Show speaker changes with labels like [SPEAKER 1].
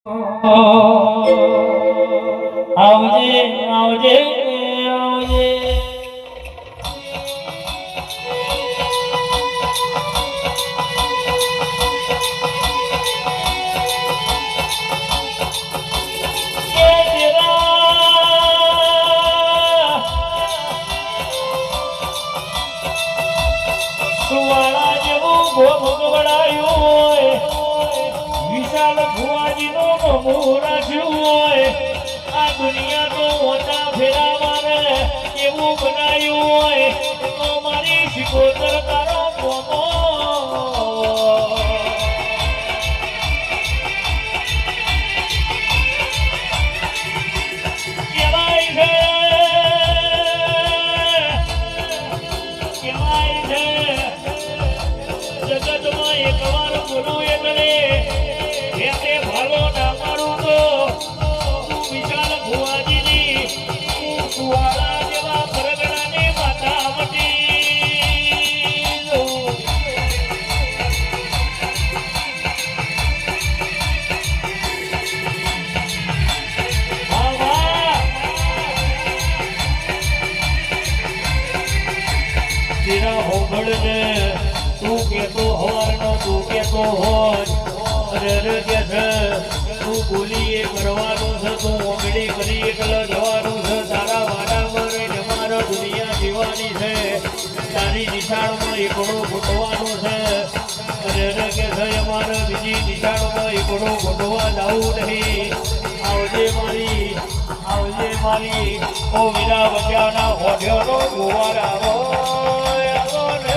[SPEAKER 1] આવજે આવજે આવજે સુવાળા જેવું ભોગવડાયું હોય વિશાળ ભુવાજીનો નમો રાખ્યું હોય આ દુનિયા તો ઓટા ફેરા મારે એવું બનાવ્યું હોય તો મારી શિકોતર તારો કોમો કહેવાય છે જગતમાં એકવાર બોલું એટલે એને ભાલો ના મારું તો વિશાળ ભુવાજીની સુવાળા જેવા પરગણાની માતા મટી તેરા હોગળને તું કેતો હોવાનો તું કેતો હોય અરે કે છે તું બોલી એ કરવાનું છે તું ઓગળી કરી એકલા જવાનું છે તારા વાડામાં રહીને મારો દુનિયા જીવાની છે તારી નિશાળમાં એકડો ગોઠવાનું છે અરે કે છે અમારે બીજી નિશાળમાં એકડો ગોઠવા જવું નહીં આવજે મારી ઓ વીરા બચાવના હોઠ્યોનો ગોવાર આવો ને